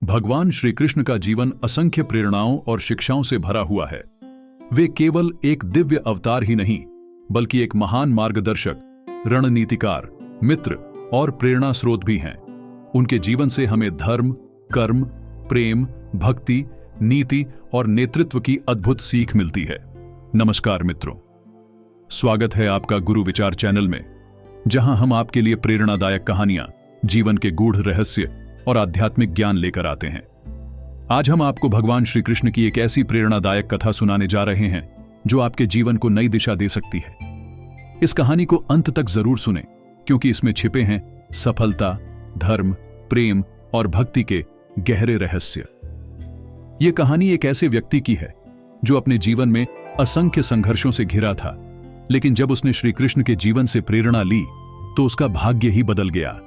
भगवान श्री कृष्ण का जीवन असंख्य प्रेरणाओं और शिक्षाओं से भरा हुआ है। वे केवल एक दिव्य अवतार ही नहीं, बल्कि एक महान मार्गदर्शक, रणनीतिकार, मित्र और प्रेरणा स्रोत भी हैं। उनके जीवन से हमें धर्म, कर्म, प्रेम, भक्ति, नीति और नेतृत्व की अद्भुत सीख मिलती है। नमस्कार मित्रों, स्वागत है आपका गुरु विचार चैनल में, जहां हम आपके लिए प्रेरणादायक कहानियां, जीवन के गूढ़ रहस्य और आध्यात्मिक ज्ञान लेकर आते हैं। आज हम आपको भगवान श्री कृष्ण की एक ऐसी प्रेरणादायक कथा सुनाने जा रहे हैं जो आपके जीवन को नई दिशा दे सकती है। इस कहानी को अंत तक जरूर सुनें, क्योंकि इसमें छिपे हैं सफलता, धर्म, प्रेम और भक्ति के गहरे रहस्य। यह कहानी एक ऐसे व्यक्ति की है जो अपने जीवन में असंख्य संघर्षों से घिरा था, लेकिन जब उसने श्री कृष्ण के जीवन से प्रेरणा ली तो उसका भाग्य ही बदल गया।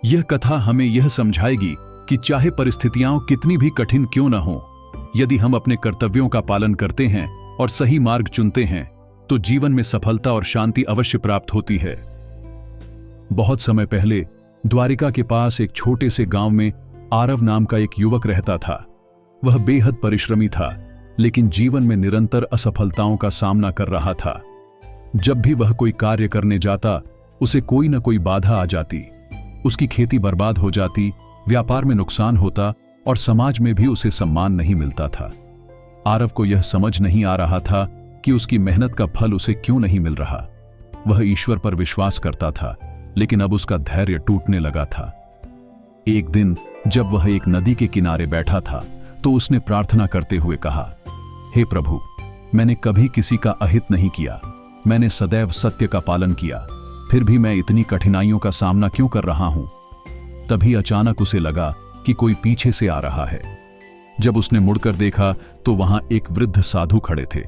यह कथा हमें यह समझाएगी कि चाहे परिस्थितियां कितनी भी कठिन क्यों न हो, यदि हम अपने कर्तव्यों का पालन करते हैं और सही मार्ग चुनते हैं तो जीवन में सफलता और शांति अवश्य प्राप्त होती है। बहुत समय पहले द्वारिका के पास एक छोटे से गांव में आरव नाम का एक युवक रहता था। वह बेहद परिश्रमी था, लेकिन जीवन में निरंतर असफलताओं का सामना कर रहा था। जब भी वह कोई कार्य करने जाता, उसे कोई न कोई बाधा आ जाती। उसकी खेती बर्बाद हो जाती, व्यापार में नुकसान होता और समाज में भी उसे सम्मान नहीं मिलता था। आरव को यह समझ नहीं आ रहा था कि उसकी मेहनत का फल उसे क्यों नहीं मिल रहा। वह ईश्वर पर विश्वास करता था, लेकिन अब उसका धैर्य टूटने लगा था। एक दिन जब वह एक नदी के किनारे बैठा था तो उसने प्रार्थना करते हुए कहा, हे प्रभु, मैंने कभी किसी का अहित नहीं किया, मैंने सदैव सत्य का पालन किया, फिर भी मैं इतनी कठिनाइयों का सामना क्यों कर रहा हूं। तभी अचानक उसे लगा कि कोई पीछे से आ रहा है। जब उसने मुड़कर देखा तो वहां एक वृद्ध साधु खड़े थे।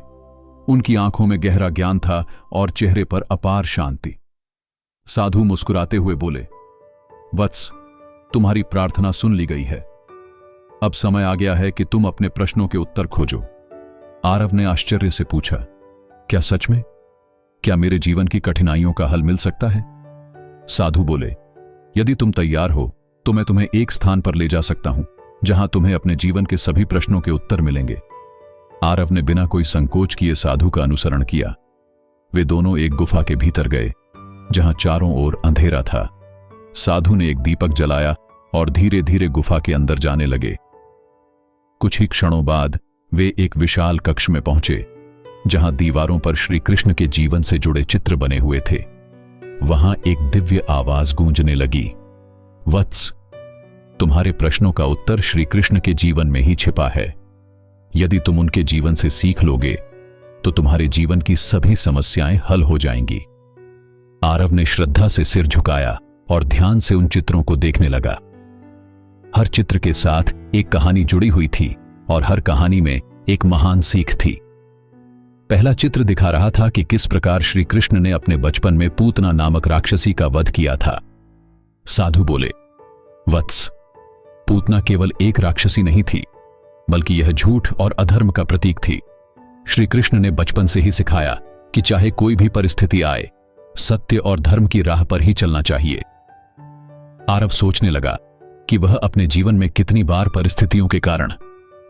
उनकी आंखों में गहरा ज्ञान था और चेहरे पर अपार शांति। साधु मुस्कुराते हुए बोले, वत्स, तुम्हारी प्रार्थना सुन ली गई है। अब समय आ गया है कि तुम अपने प्रश्नों के उत्तर खोजो। आरव ने आश्चर्य से पूछा, क्या सच में? क्या मेरे जीवन की कठिनाइयों का हल मिल सकता है? साधु बोले, यदि तुम तैयार हो तो मैं तुम्हें एक स्थान पर ले जा सकता हूं जहां तुम्हें अपने जीवन के सभी प्रश्नों के उत्तर मिलेंगे। आरव ने बिना कोई संकोच किए साधु का अनुसरण किया। वे दोनों एक गुफा के भीतर गए जहां चारों ओर अंधेरा था। साधु ने एक दीपक जलाया और धीरे धीरे गुफा के अंदर जाने लगे। कुछ ही क्षणों बाद वे एक विशाल कक्ष में पहुंचे जहां दीवारों पर श्री कृष्ण के जीवन से जुड़े चित्र बने हुए थे। वहां एक दिव्य आवाज गूंजने लगी, वत्स, तुम्हारे प्रश्नों का उत्तर श्री कृष्ण के जीवन में ही छिपा है। यदि तुम उनके जीवन से सीख लोगे तो तुम्हारे जीवन की सभी समस्याएं हल हो जाएंगी। आरव ने श्रद्धा से सिर झुकाया और ध्यान से उन चित्रों को देखने लगा। हर चित्र के साथ एक कहानी जुड़ी हुई थी और हर कहानी में एक महान सीख थी। पहला चित्र दिखा रहा था कि किस प्रकार श्री कृष्ण ने अपने बचपन में पूतना नामक राक्षसी का वध किया था। साधु बोले, वत्स, पूतना केवल एक राक्षसी नहीं थी, बल्कि यह झूठ और अधर्म का प्रतीक थी। श्री कृष्ण ने बचपन से ही सिखाया कि चाहे कोई भी परिस्थिति आए, सत्य और धर्म की राह पर ही चलना चाहिए। आरव सोचने लगा कि वह अपने जीवन में कितनी बार परिस्थितियों के कारण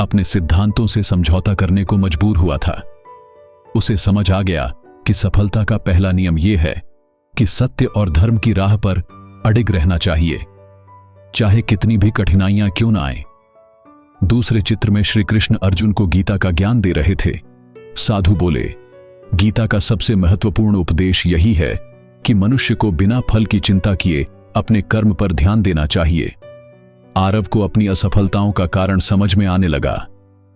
अपने सिद्धांतों से समझौता करने को मजबूर हुआ था। उसे समझ आ गया कि सफलता का पहला नियम यह है कि सत्य और धर्म की राह पर अडिग रहना चाहिए, चाहे कितनी भी कठिनाइयां क्यों ना आए। दूसरे चित्र में श्री कृष्ण अर्जुन को गीता का ज्ञान दे रहे थे। साधु बोले, गीता का सबसे महत्वपूर्ण उपदेश यही है कि मनुष्य को बिना फल की चिंता किए अपने कर्म पर ध्यान देना चाहिए। आरव को अपनी असफलताओं का कारण समझ में आने लगा।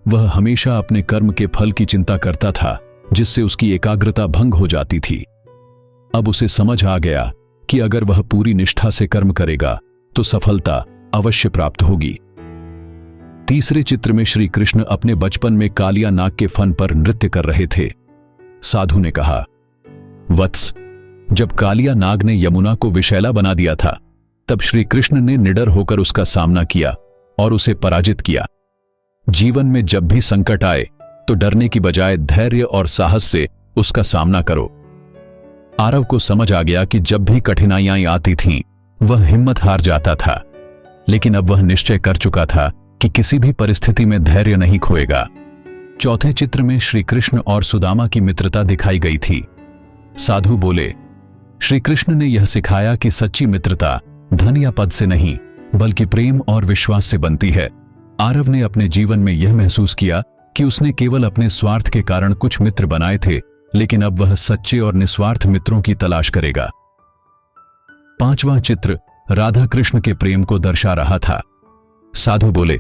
वह हमेशा अपने कर्म के फल की चिंता करता था, जिससे उसकी एकाग्रता भंग हो जाती थी। अब उसे समझ आ गया कि अगर वह पूरी निष्ठा से कर्म करेगा तो सफलता अवश्य प्राप्त होगी। तीसरे चित्र में श्री कृष्ण अपने बचपन में कालिया नाग के फन पर नृत्य कर रहे थे। साधु ने कहा, वत्स, जब कालिया नाग ने यमुना को विषैला बना दिया था, तब श्री कृष्ण ने निडर होकर उसका सामना किया और उसे पराजित किया। जीवन में जब भी संकट आए तो डरने की बजाय धैर्य और साहस से उसका सामना करो। आरव को समझ आ गया कि जब भी कठिनाइयां आती थीं, वह हिम्मत हार जाता था, लेकिन अब वह निश्चय कर चुका था कि किसी भी परिस्थिति में धैर्य नहीं खोएगा। चौथे चित्र में श्री कृष्ण और सुदामा की मित्रता दिखाई गई थी। साधु बोले, श्री कृष्ण ने यह सिखाया कि सच्ची मित्रता धन या पद से नहीं बल्कि प्रेम और विश्वास से बनती है। आरव ने अपने जीवन में यह महसूस किया कि उसने केवल अपने स्वार्थ के कारण कुछ मित्र बनाए थे, लेकिन अब वह सच्चे और निस्वार्थ मित्रों की तलाश करेगा। पांचवां चित्र राधा कृष्ण के प्रेम को दर्शा रहा था। साधु बोले,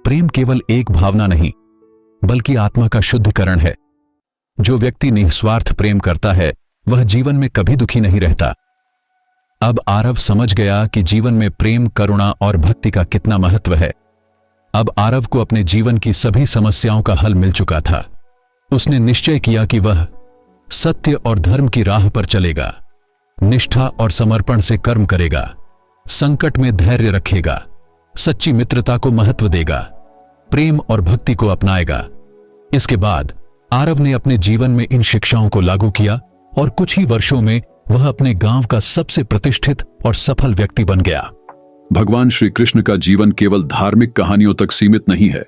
प्रेम केवल एक भावना नहीं बल्कि आत्मा का शुद्धिकरण है। जो व्यक्ति निस्वार्थ प्रेम करता है वह जीवन में कभी दुखी नहीं रहता। अब आरव समझ गया कि जीवन में प्रेम, करुणा और भक्ति का कितना महत्व है। अब आरव को अपने जीवन की सभी समस्याओं का हल मिल चुका था। उसने निश्चय किया कि वह सत्य और धर्म की राह पर चलेगा, निष्ठा और समर्पण से कर्म करेगा, संकट में धैर्य रखेगा, सच्ची मित्रता को महत्व देगा, प्रेम और भक्ति को अपनाएगा। इसके बाद आरव ने अपने जीवन में इन शिक्षाओं को लागू किया और कुछ ही वर्षों में वह अपने गांव का सबसे प्रतिष्ठित और सफल व्यक्ति बन गया। भगवान श्री कृष्ण का जीवन केवल धार्मिक कहानियों तक सीमित नहीं है,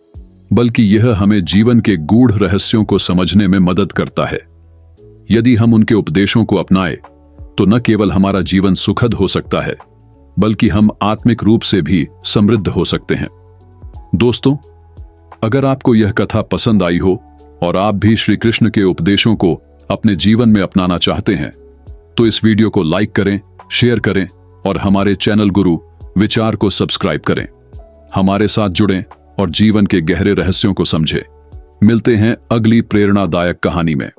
बल्कि यह हमें जीवन के गूढ़ रहस्यों को समझने में मदद करता है। यदि हम उनके उपदेशों को अपनाएं, तो न केवल हमारा जीवन सुखद हो सकता है, बल्कि हम आत्मिक रूप से भी समृद्ध हो सकते हैं। दोस्तों, अगर आपको यह कथा पसंद आई हो और आप भी श्री कृष्ण के उपदेशों को अपने जीवन में अपनाना चाहते हैं, तो इस वीडियो को लाइक करें, शेयर करें और हमारे चैनल गुरु विचार को सब्सक्राइब करें। हमारे साथ जुड़ें और जीवन के गहरे रहस्यों को समझें। मिलते हैं अगली प्रेरणादायक कहानी में।